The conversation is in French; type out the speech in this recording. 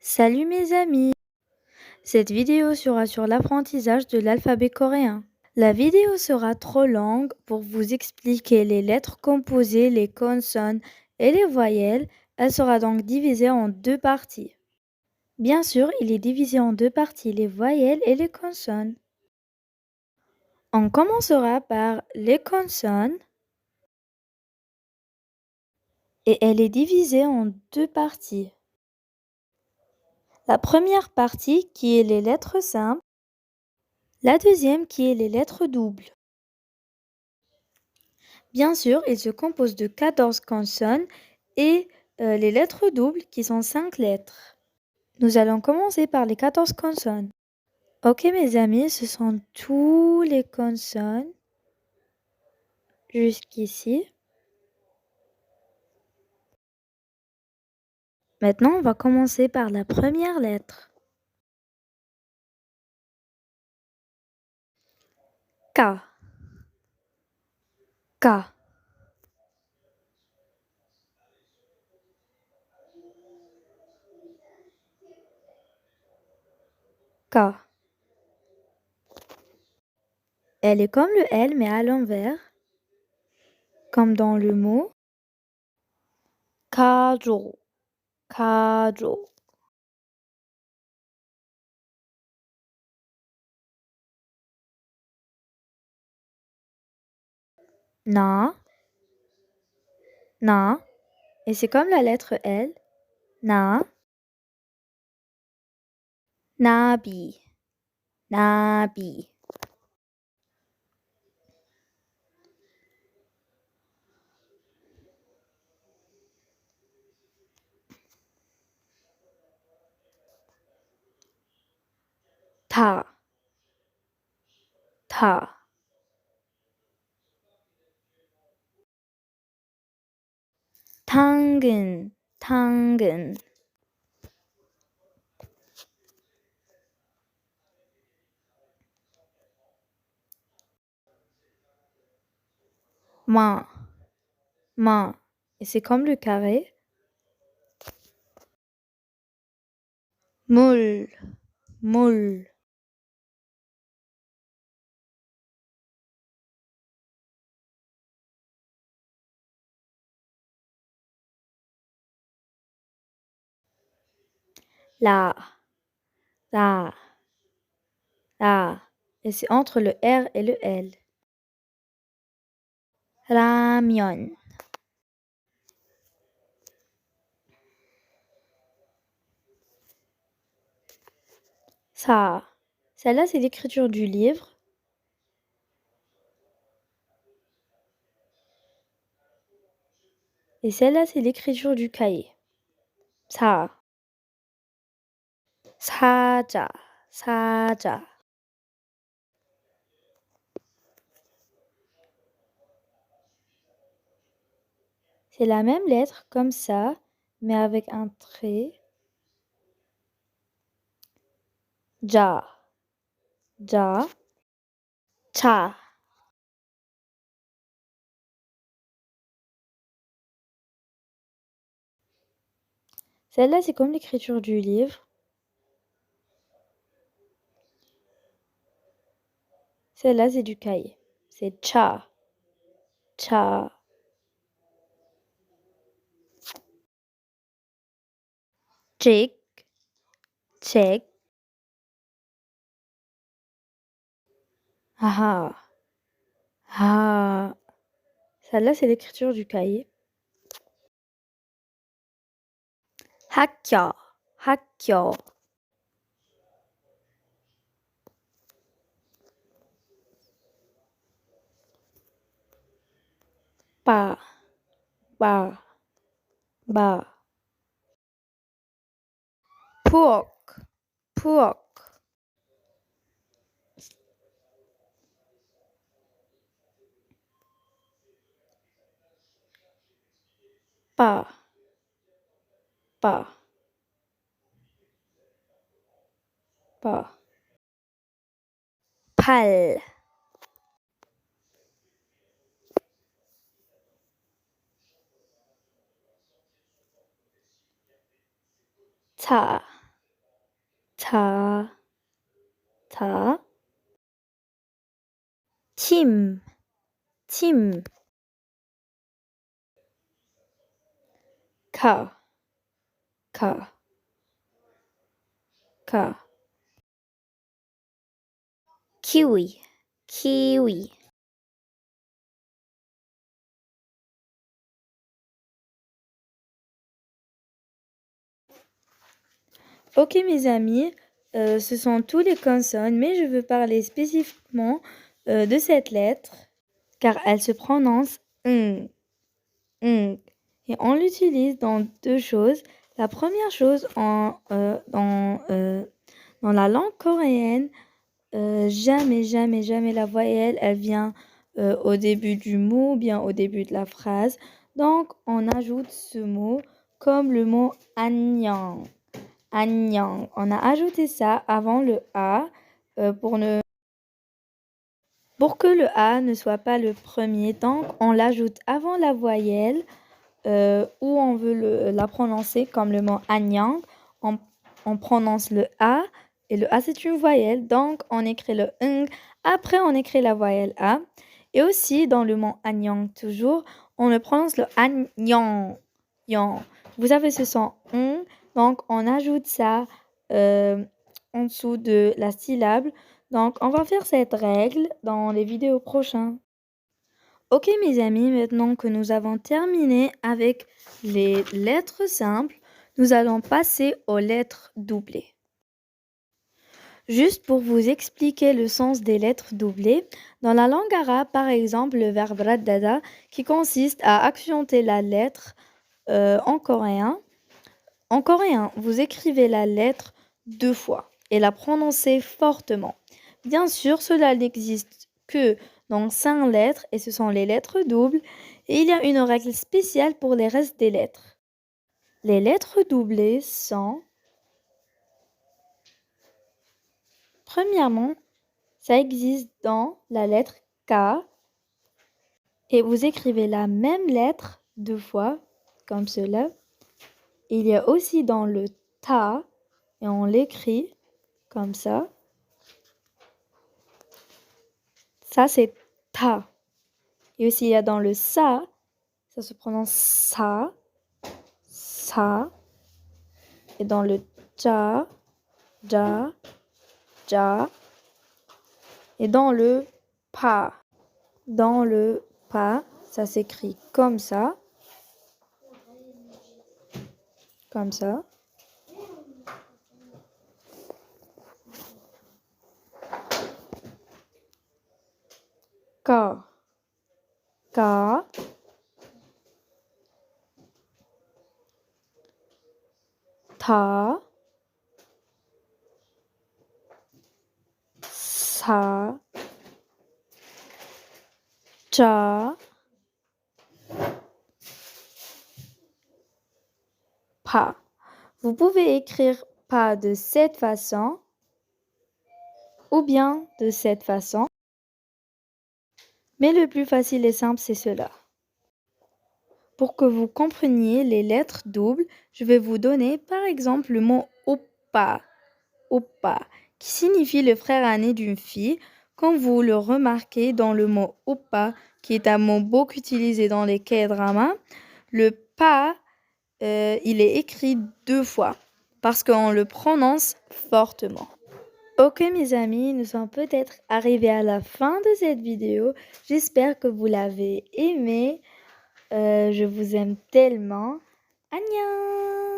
Salut mes amis! Cette vidéo sera sur l'apprentissage de l'alphabet coréen. La vidéo sera trop longue pour vous expliquer les lettres composées, les consonnes et les voyelles. Elle sera donc divisée en deux parties. Bien sûr, il est divisé en deux parties, les voyelles et les consonnes. On commencera par les consonnes et elle est divisée en deux parties. La première partie qui est les lettres simples, la deuxième qui est les lettres doubles. Bien sûr, il se compose de 14 consonnes et les lettres doubles qui sont 5 lettres. Nous allons commencer par les 14 consonnes. Ok mes amis, ce sont tous les consonnes jusqu'ici. Maintenant, on va commencer par la première lettre. K. K. K. Elle est comme le L mais à l'envers, comme dans le mot 가족. 가족. Na. Na. Et c'est comme la lettre L. Na. 나비. 나비. 다. 다. 당근. 당근. main. Main. Et c'est comme le carré. moule. moule. La. La. La. Et c'est entre le R et le L. 라면. Ça. Celle-là, c'est l'écriture du livre. Et celle-là, c'est l'écriture du cahier. Ça. 사자. 사자. C'est la même lettre comme ça, mais avec un trait. 자. 자. 차. Celle-là, c'est comme l'écriture du livre. Celle-là, c'est du cahier. C'est 차. 차. 책. 책. Ah. Ah. Celle-là, c'est l'écriture du cahier. 학교. 학교. 바. 바. 바. 부엌. 부엌. 바. 바. 바. 팔. 차. ta, ta. Tim, Tim. Ka, ka, ka. Kiwi, kiwi. Ok mes amis, ce sont tous les consonnes, mais je veux parler spécifiquement de cette lettre, car elle se prononce ng, ng. Et on l'utilise dans deux choses. La première chose, dans la langue coréenne, jamais la voyelle, elle vient au début du mot, bien au début de la phrase. Donc, on ajoute ce mot comme le mot 안녕. 안녕. On a ajouté ça avant le A pour que le A ne soit pas le premier. Donc, on l'ajoute avant la voyelle où on veut la prononcer comme le mot 안녕. On prononce le A et le A c'est une voyelle. Donc, on écrit le ng. Après, on écrit la voyelle A. Et aussi, dans le mot 안녕, toujours, on le prononce le 안녕. Vous avez ce son ng. Donc, on ajoute ça en dessous de la syllabe. Donc, on va faire cette règle dans les vidéos prochaines. Ok mes amis, maintenant que nous avons terminé avec les lettres simples, nous allons passer aux lettres doublées. Juste pour vous expliquer le sens des lettres doublées, dans la langue arabe, par exemple, le verbe raddada, qui consiste à accentuer la lettre en coréen. En coréen, vous écrivez la lettre 2 fois et la prononcez fortement. Bien sûr, cela n'existe que dans 5 lettres et ce sont les lettres doubles. Et il y a une règle spéciale pour les restes des lettres. Les lettres doublées sont... Premièrement, ça existe dans la lettre K et vous écrivez la même lettre 2 fois, comme cela. Il y a aussi dans le ta et on l'écrit comme ça. Ça, c'est ta. Et aussi, il y a dans le ça se prononce ça, ça. Et dans le ja, ja, ja. Et dans le pa, ça s'écrit comme ça. Comme ça. Ka, ka. Ta, sa, ja, pa. Vous pouvez écrire pa de cette façon ou bien de cette façon. Mais le plus facile et simple, c'est cela. Pour que vous compreniez les lettres doubles, je vais vous donner par exemple le mot oppa, oppa, qui signifie le frère aîné d'une fille. Comme vous le remarquez dans le mot oppa, qui est un mot beaucoup utilisé dans les K-dramas, le pa, il est écrit 2 fois parce qu'on le prononce fortement. Ok mes amis, nous sommes peut-être arrivés à la fin de cette vidéo. J'espère que vous l'avez aimé. Je vous aime tellement. Annyeong!